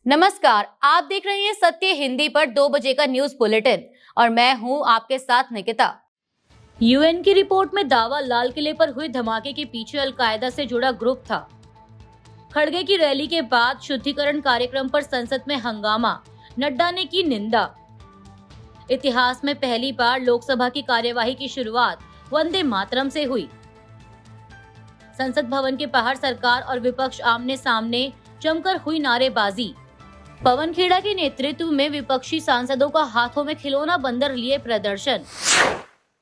नमस्कार, आप देख रहे हैं सत्य हिंदी पर 2 बजे का न्यूज बुलेटिन और मैं हूं आपके साथ निकिता। यूएन की रिपोर्ट में दावा लाल किले पर हुए धमाके के पीछे अलकायदा से जुड़ा ग्रुप था। खड़गे की रैली के बाद शुद्धिकरण कार्यक्रम पर संसद में हंगामा, नड्डा ने की निंदा। इतिहास में पहली बार लोकसभा की कार्यवाही की शुरुआत वंदे मातरम से हुई। संसद भवन के बाहर सरकार और विपक्ष आमने सामने, जमकर हुई नारेबाजी। पवन खेड़ा के नेतृत्व में विपक्षी सांसदों का हाथों में खिलौना बंदर लिए प्रदर्शन।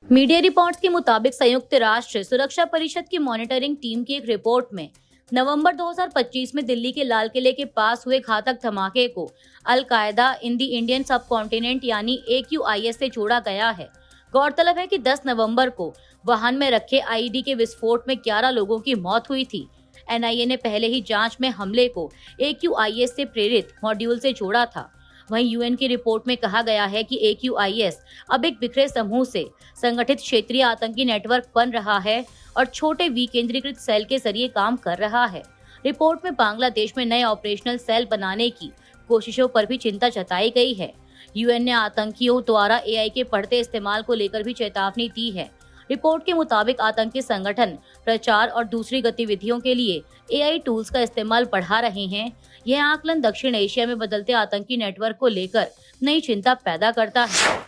मीडिया रिपोर्ट्स के मुताबिक संयुक्त राष्ट्र सुरक्षा परिषद की मॉनिटरिंग टीम की एक रिपोर्ट में नवंबर 2025 में दिल्ली के लाल किले के पास हुए घातक धमाके को अल-कायदा इन दी इंडियन सब कॉन्टिनेंट यानी AQIS से जोड़ा गया है। गौरतलब है कि 10 नवंबर को वाहन में रखे आईईडी के विस्फोट में 11 लोगों की मौत हुई थी। एनआईए ने पहले ही जांच में हमले को AQIS से प्रेरित मॉड्यूल से जोड़ा था। वहीं यूएन की रिपोर्ट में कहा गया है कि AQIS अब एक बिखरे समूह से संगठित क्षेत्रीय आतंकी नेटवर्क बन रहा है और छोटे विकेंद्रीकृत सेल के जरिए काम कर रहा है। रिपोर्ट में बांग्लादेश में नए ऑपरेशनल सेल बनाने की कोशिशों पर भी चिंता जताई गई है। यूएन ने आतंकियों द्वारा AI के बढ़ते इस्तेमाल को लेकर भी चेतावनी दी है। रिपोर्ट के मुताबिक आतंकी संगठन प्रचार और दूसरी गतिविधियों के लिए AI टूल्स का इस्तेमाल बढ़ा रहे हैं। यह आकलन दक्षिण एशिया में बदलते आतंकी नेटवर्क को लेकर नई चिंता पैदा करता है।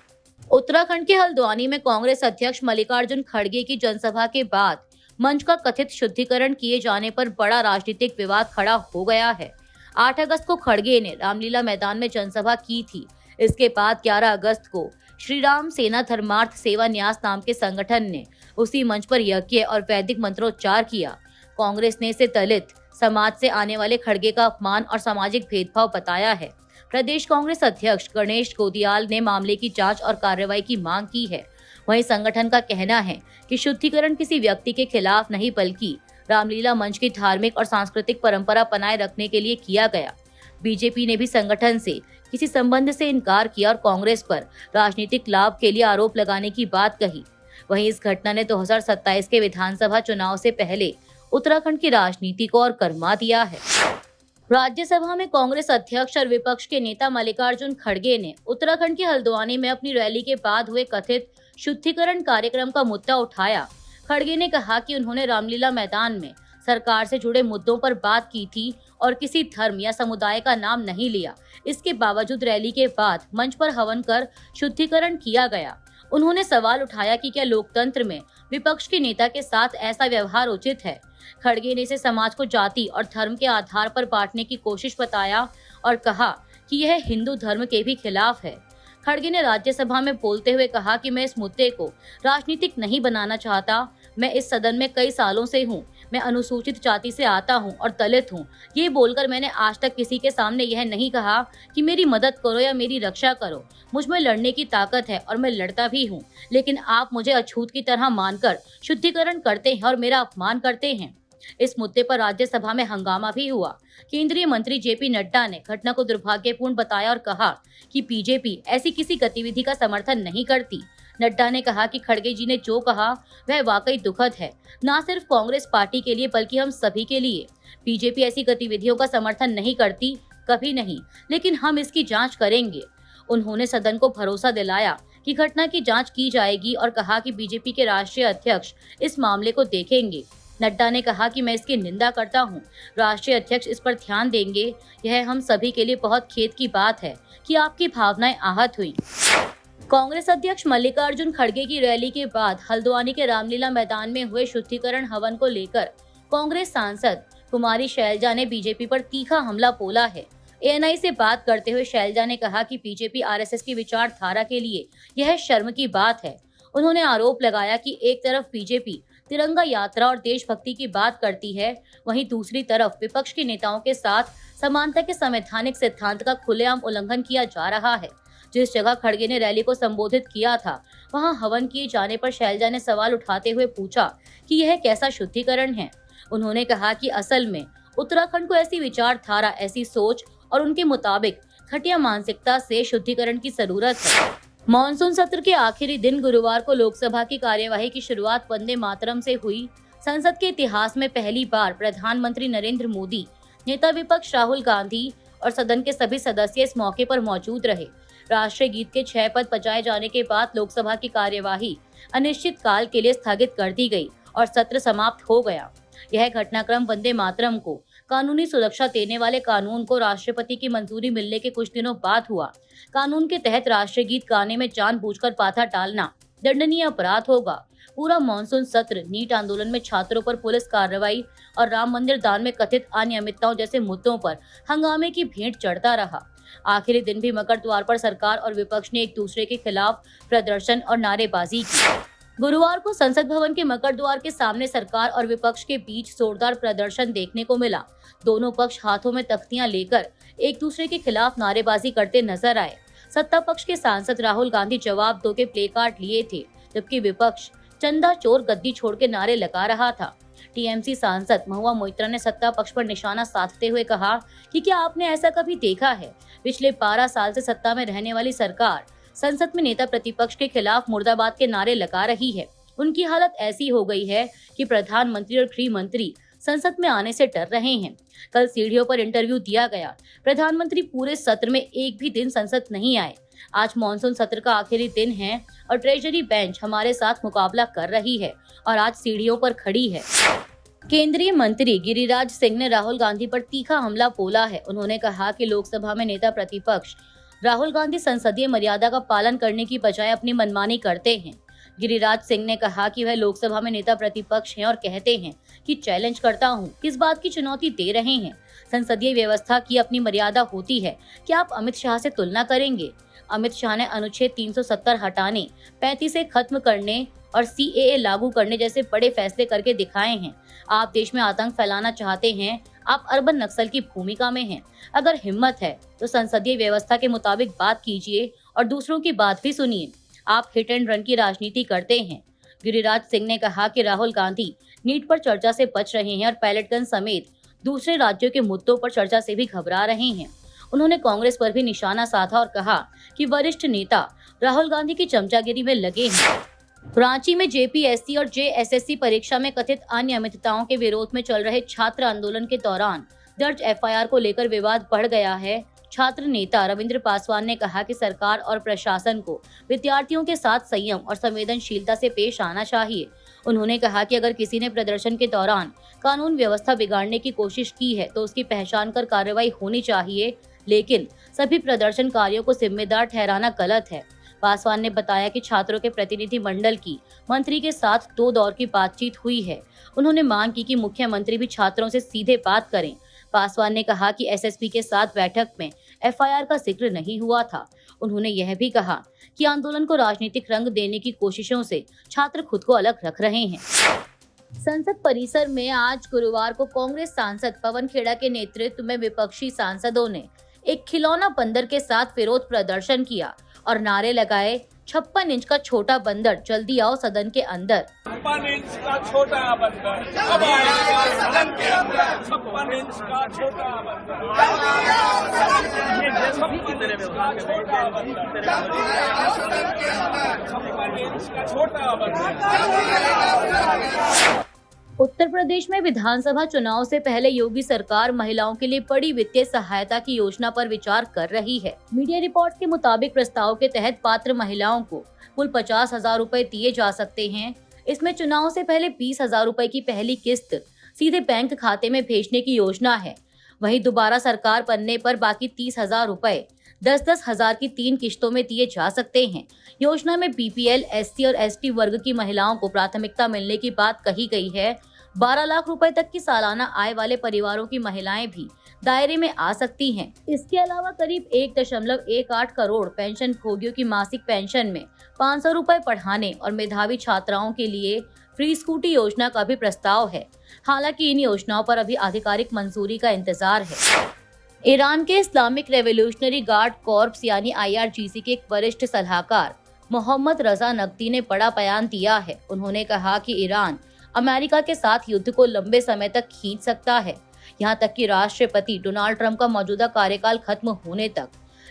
उत्तराखंड के हल्द्वानी में कांग्रेस अध्यक्ष मल्लिकार्जुन खड़गे की जनसभा के बाद मंच का कथित शुद्धिकरण किए जाने पर बड़ा राजनीतिक विवाद खड़ा हो गया है। 8 अगस्त को खड़गे ने रामलीला मैदान में जनसभा की थी। इसके बाद 11 अगस्त को श्री राम सेना धर्मार्थ सेवा न्यास नाम के संगठन ने उसी मंच पर यज्ञ और वैदिक मंत्रोच्चार किया। कांग्रेस ने इसे दलित समाज से आने वाले खड़गे का अपमान और सामाजिक भेदभाव बताया है। प्रदेश कांग्रेस अध्यक्ष गणेश गोदियाल ने मामले की जांच और कार्रवाई की मांग की है। वहीं संगठन का कहना है कि शुद्धिकरण किसी व्यक्ति के खिलाफ नहीं बल्कि रामलीला मंच की धार्मिक और सांस्कृतिक परंपरा बनाए रखने के लिए किया गया। बीजेपी ने भी संगठन से किसी संबंध से इनकार किया और कांग्रेस पर राजनीतिक लाभ के लिए आरोप लगाने की बात कही। वहीं इस घटना ने 2027 के विधानसभा चुनाव से पहले उत्तराखंड की राजनीति को और गरमा दिया है। राज्यसभा में कांग्रेस अध्यक्ष और विपक्ष के नेता मल्लिकार्जुन खड़गे ने उत्तराखंड के हल्द्वानी में अपनी रैली के बाद हुए कथित शुद्धिकरण कार्यक्रम का मुद्दा उठाया। खड़गे ने कहा कि उन्होंने रामलीला मैदान में सरकार से जुड़े मुद्दों पर बात की थी और किसी धर्म या समुदाय का नाम नहीं लिया। इसके बावजूद रैली के बाद मंच पर हवन कर शुद्धिकरण किया गया। उन्होंने सवाल उठाया कि क्या लोकतंत्र में विपक्ष के नेता के साथ ऐसा व्यवहार उचित है। खड़गे ने इसे समाज को जाति और धर्म के आधार पर बांटने की कोशिश बताया और कहा कि यह हिंदू धर्म के भी खिलाफ है। खड़गे ने राज्यसभा में बोलते हुए कहा कि मैं इस मुद्दे को राजनीतिक नहीं बनाना चाहता। मैं इस सदन में कई सालों से हूँ। मैं अनुसूचित जाति से आता हूँ और दलित हूँ। ये बोलकर मैंने आज तक किसी के सामने यह नहीं कहा कि मेरी मदद करो या मेरी रक्षा करो। मुझ में लड़ने की ताकत है और मैं लड़ता भी हूँ, लेकिन आप मुझे अछूत की तरह मानकर शुद्धिकरण करते हैं और मेरा अपमान करते हैं। इस मुद्दे पर राज्यसभा में हंगामा भी हुआ। केंद्रीय मंत्री JP नड्डा ने घटना को दुर्भाग्यपूर्ण बताया और कहा कि बीजेपी ऐसी किसी गतिविधि का समर्थन नहीं करती। नड्डा ने कहा कि खड़गे जी ने जो कहा वह वाकई दुखद है, न सिर्फ कांग्रेस पार्टी के लिए बल्कि हम सभी के लिए। बीजेपी ऐसी गतिविधियों का समर्थन नहीं करती, कभी नहीं, लेकिन हम इसकी जांच करेंगे। उन्होंने सदन को भरोसा दिलाया कि घटना की जांच की जाएगी और कहा कि बीजेपी के राष्ट्रीय अध्यक्ष इस मामले को देखेंगे। नड्डा ने कहा कि मैं इसकी निंदा करता हूं। राष्ट्रीय अध्यक्ष इस पर ध्यान देंगे। यह हम सभी के लिए बहुत खेद की बात है कि आपकी भावनाएं आहत हुई। कांग्रेस अध्यक्ष मल्लिकार्जुन खड़गे की रैली के बाद हल्द्वानी के रामलीला मैदान में हुए शुद्धिकरण हवन को लेकर कांग्रेस सांसद कुमारी शैलजा ने बीजेपी पर तीखा हमला बोला है। ANI से बात करते हुए शैलजा ने कहा कि बीजेपी RSS की विचारधारा के लिए यह शर्म की बात है। उन्होंने आरोप लगाया कि एक तरफ बीजेपी तिरंगा यात्रा और देशभक्ति की बात करती है, वहीं दूसरी तरफ विपक्ष के नेताओं के साथ समानता के संवैधानिक सिद्धांत का खुलेआम उल्लंघन किया जा रहा है। जिस जगह खड़गे ने रैली को संबोधित किया था, वहां हवन किए जाने पर शैलजा ने सवाल उठाते हुए पूछा कि यह कैसा शुद्धिकरण है। उन्होंने कहा कि असल में उत्तराखंड को ऐसी विचारधारा, ऐसी सोच और उनके मुताबिक घटिया मानसिकता से शुद्धिकरण की जरूरत है। मॉनसून सत्र के आखिरी दिन गुरुवार को लोकसभा की कार्यवाही की शुरुआत वंदे मातरम से हुई। संसद के इतिहास में पहली बार प्रधानमंत्री नरेंद्र मोदी, नेता विपक्ष राहुल गांधी और सदन के सभी सदस्य इस मौके पर मौजूद रहे। राष्ट्रीय गीत के 6 पद बजाए जाने के बाद लोकसभा की कार्यवाही अनिश्चित काल के लिए स्थगित कर दी गई और सत्र समाप्त हो गया। यह घटनाक्रम वंदे मातरम को कानूनी सुरक्षा देने वाले कानून को राष्ट्रपति की मंजूरी मिलने के कुछ दिनों बाद हुआ। कानून के तहत राष्ट्रीय गीत गाने में जानबूझकर बाधा डालना दंडनीय अपराध होगा। पूरा मानसून सत्र नीट आंदोलन में छात्रों पर पुलिस कार्रवाई और राम मंदिर दान में कथित अनियमितताओं जैसे मुद्दों पर हंगामे की भेंट चढ़ता रहा। आखिरी दिन भी मकर द्वार पर सरकार और विपक्ष ने एक दूसरे के खिलाफ प्रदर्शन और नारेबाजी की। गुरुवार को संसद भवन के मकर द्वार के सामने सरकार और विपक्ष के बीच जोरदार प्रदर्शन देखने को मिला। दोनों पक्ष हाथों में तख्तियां लेकर एक दूसरे के खिलाफ नारेबाजी करते नजर आए। सत्ता पक्ष के सांसद राहुल गांधी जवाब दो के प्ले कार्ड लिए थे, जबकि विपक्ष चंदा चोर गद्दी छोड़ के नारे लगा रहा था। टीएमसी सांसद महुआ मोइत्रा ने सत्ता पक्ष पर निशाना साधते हुए कहा कि क्या आपने ऐसा कभी देखा है? पिछले 12 साल से सत्ता में रहने वाली सरकार संसद में नेता प्रतिपक्ष के खिलाफ मुर्दाबाद के नारे लगा रही है। उनकी हालत ऐसी हो गई है कि प्रधानमंत्री और गृह मंत्री संसद में आने से डर रहे हैं। कल सीढ़ियों पर इंटरव्यू दिया गया। प्रधानमंत्री पूरे सत्र में एक भी दिन संसद नहीं आए। आज मॉनसून सत्र का आखिरी दिन है और ट्रेजरी बेंच हमारे साथ मुकाबला कर रही है और आज सीढ़ियों पर खड़ी है। केंद्रीय मंत्री गिरिराज सिंह ने राहुल गांधी पर तीखा हमला बोला है। उन्होंने कहा कि लोकसभा में नेता प्रतिपक्ष राहुल गांधी संसदीय मर्यादा का पालन करने की बजाय अपनी मनमानी करते हैं। गिरिराज सिंह ने कहा कि वह लोकसभा में नेता प्रतिपक्ष हैं और कहते हैं कि चैलेंज करता हूं, किस बात की चुनौती दे रहे हैं? संसदीय व्यवस्था की अपनी मर्यादा होती है। क्या आप अमित शाह से तुलना करेंगे? अमित शाह ने अनुच्छेद 370 हटाने, 35 खत्म करने और CAA लागू करने जैसे बड़े फैसले करके दिखाए हैं। आप देश में आतंक फैलाना चाहते हैं। आप अर्बन नक्सल की भूमिका में हैं। अगर हिम्मत है तो संसदीय व्यवस्था के मुताबिक बात कीजिए और दूसरों की बात भी सुनिए। आप हिट एंड रन की राजनीति करते हैं। गिरिराज सिंह ने कहा कि राहुल गांधी नीट पर चर्चा से बच रहे हैं और पैलेट गन समेत दूसरे राज्यों के मुद्दों पर चर्चा से भी घबरा रहे हैं। उन्होंने कांग्रेस पर भी निशाना साधा और कहा कि वरिष्ठ नेता राहुल गांधी की चमचागिरी में लगे हैं। रांची में JPSC और JSSC परीक्षा में कथित अनियमितताओं के विरोध में चल रहे छात्र आंदोलन के दौरान दर्ज FIR को लेकर विवाद बढ़ गया है। छात्र नेता रविंद्र पासवान ने कहा कि सरकार और प्रशासन को विद्यार्थियों के साथ संयम और संवेदनशीलता से पेश आना चाहिए। उन्होंने कहा कि अगर किसी ने प्रदर्शन के दौरान कानून व्यवस्था बिगाड़ने की कोशिश की है तो उसकी पहचान कर कार्रवाई होनी चाहिए, लेकिन सभी प्रदर्शनकारियों को जिम्मेदार ठहराना गलत है। पासवान ने बताया कि छात्रों के प्रतिनिधि मंडल की मंत्री के साथ 2 दौर की बातचीत हुई है। उन्होंने मांग की कि मुख्यमंत्री भी छात्रों से सीधे बात करें। पासवान ने कहा कि SSP के साथ बैठक में FIR का जिक्र नहीं हुआ था। उन्होंने यह भी कहा कि आंदोलन को राजनीतिक रंग देने की कोशिशों से छात्र खुद को अलग रख रहे हैं। संसद परिसर में आज गुरुवार को कांग्रेस सांसद पवन खेड़ा के नेतृत्व में विपक्षी सांसदों ने एक खिलौना बंदर के साथ विरोध प्रदर्शन किया और नारे लगाए, 56 इंच का छोटा बंदर जल्दी आओ सदन के अंदर। 56 इंच का छोटा बंदर अब आएगा सदन के अंदर। 56 इंच का छोटा बंदर, 56 इंच का छोटा बंदर, 56 इंच का छोटा बंदर। उत्तर प्रदेश में विधानसभा चुनाव से पहले योगी सरकार महिलाओं के लिए बड़ी वित्तीय सहायता की योजना पर विचार कर रही है। मीडिया रिपोर्ट्स के मुताबिक प्रस्ताव के तहत पात्र महिलाओं को कुल 50,000 रुपए दिए जा सकते हैं। इसमें चुनाव से पहले 20,000 रुपए की पहली किस्त सीधे बैंक खाते में भेजने की योजना है। वहीं दोबारा सरकार बनने पर बाकी 30,000 रुपए 10-10 हजार की 3 किश्तों में दिए जा सकते हैं। योजना में BPL, SC और ST वर्ग की महिलाओं को प्राथमिकता मिलने की बात कही गई है। 12 लाख रुपए तक की सालाना आय वाले परिवारों की महिलाएं भी दायरे में आ सकती हैं। इसके अलावा करीब 1.18 करोड़ पेंशन भोगियों की मासिक पेंशन में 500 रुपए बढ़ाने और मेधावी छात्राओं के लिए फ्री स्कूटी योजना का भी प्रस्ताव है। हालांकि इन योजनाओं पर अभी आधिकारिक मंजूरी का इंतजार है। ईरान के इस्लामिक रेवोल्यूशनरी गार्ड कॉर्प्स यानी IRGC के एक वरिष्ठ सलाहकार मोहम्मद रजा नकवी ने बड़ा बयान दिया है। उन्होंने कहा कि ईरान अमेरिका के साथ युद्ध को लंबे समय तक खींच सकता है, यहां तक कि राष्ट्रपति डोनाल्ड ट्रंप का मौजूदा कार्यकाल खत्म होने तक।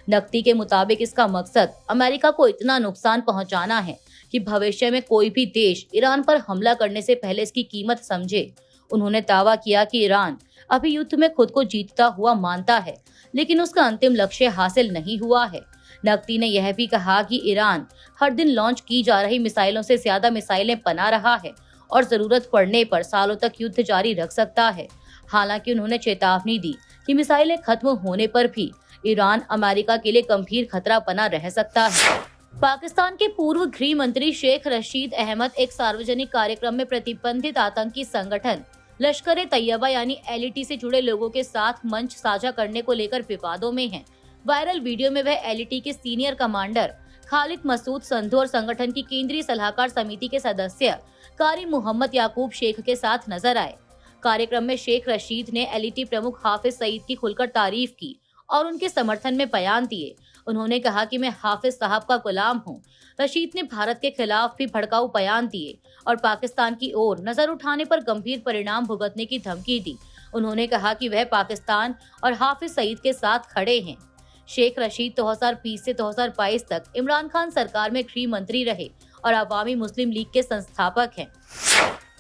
नकवी के मुताबिक इसका मकसद अमेरिका को इतना नुकसान पहुंचाना है कि भविष्य में कोई भी देश ईरान पर हमला करने से पहले इसकी कीमत समझे। उन्होंने दावा किया कि ईरान अभी युद्ध में खुद को जीतता हुआ मानता है, लेकिन उसका अंतिम लक्ष्य हासिल नहीं हुआ है। नकवी ने यह भी कहा कि ईरान हर दिन लॉन्च की जा रही मिसाइलों से ज्यादा मिसाइलें बना रहा है और जरूरत पड़ने पर सालों तक युद्ध जारी रख सकता है। हालांकि उन्होंने चेतावनी दी कि मिसाइलें खत्म होने पर भी ईरान अमेरिका के लिए गंभीर खतरा बना रह सकता है। पाकिस्तान के पूर्व गृह मंत्री शेख रशीद अहमद एक सार्वजनिक कार्यक्रम में प्रतिबंधित आतंकी संगठन लश्कर ए तैयबा यानी LET से जुड़े लोगों के साथ मंच साझा करने को लेकर विवादों में हैं। वायरल वीडियो में वह LET के सीनियर कमांडर खालिद मसूद संधू और संगठन की केंद्रीय सलाहकार समिति के सदस्य कारी मोहम्मद याकूब शेख के साथ नजर आए। कार्यक्रम में शेख रशीद ने LET प्रमुख हाफिज सईद की खुलकर तारीफ की और उनके समर्थन में बयान दिए। उन्होंने कहा कि मैं हाफिज साहब का गुलाम हूं। रशीद ने भारत के खिलाफ भी भड़काऊ बयान दिए और पाकिस्तान की ओर नजर उठाने पर गंभीर परिणाम भुगतने की धमकी दी। उन्होंने कहा कि वह पाकिस्तान और हाफिज सईद के साथ खड़े हैं। शेख रशीद 2020 से 2022 तक इमरान खान सरकार में गृह मंत्री रहे और अवामी मुस्लिम लीग के संस्थापक हैं।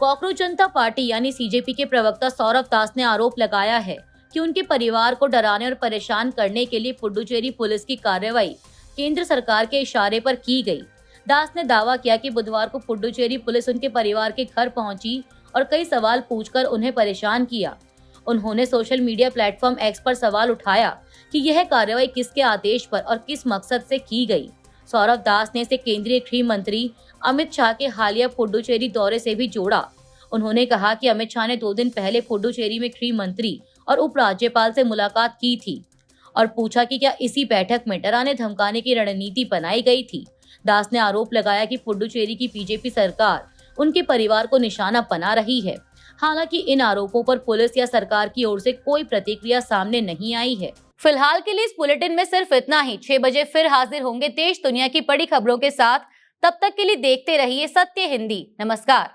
कॉकरोच जनता पार्टी यानी CJP के प्रवक्ता सौरभ दास ने आरोप लगाया है कि उनके परिवार को डराने और परेशान करने के लिए पुडुचेरी पुलिस की कार्रवाई केंद्र सरकार के इशारे पर की गई। दास ने दावा किया कि बुधवार को पुडुचेरी पुलिस उनके परिवार के घर पहुंची और कई सवाल पूछकर उन्हें परेशान किया। उन्होंने सोशल मीडिया प्लेटफॉर्म X पर सवाल उठाया कि यह कार्रवाई किसके आदेश पर और किस मकसद से की गई। सौरभ दास ने इसे केंद्रीय गृह मंत्री अमित शाह के हालिया पुडुचेरी दौरे से भी जोड़ा। उन्होंने कहा कि अमित शाह ने 2 दिन पहले पुडुचेरी में गृह मंत्री और उपराज्यपाल से मुलाकात की थी और पूछा कि क्या इसी बैठक में डराने धमकाने की रणनीति बनाई गई थी। दास ने आरोप लगाया कि पुडुचेरी की बीजेपी सरकार उनके परिवार को निशाना बना रही है। हालांकि इन आरोपों पर पुलिस या सरकार की ओर से कोई प्रतिक्रिया सामने नहीं आई है। फिलहाल के लिए इस बुलेटिन में सिर्फ इतना ही। 6 बजे फिर हाजिर होंगे देश दुनिया की बड़ी खबरों के साथ। तब तक के लिए देखते रहिए सत्य हिंदी। नमस्कार।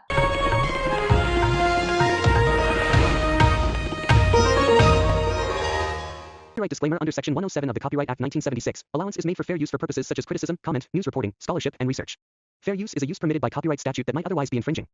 Copyright disclaimer under Section 107 of the Copyright Act 1976. Allowance is made for fair use for purposes such as criticism, comment, news reporting, scholarship, and research. Fair use is a use permitted by copyright statute that might otherwise be infringing.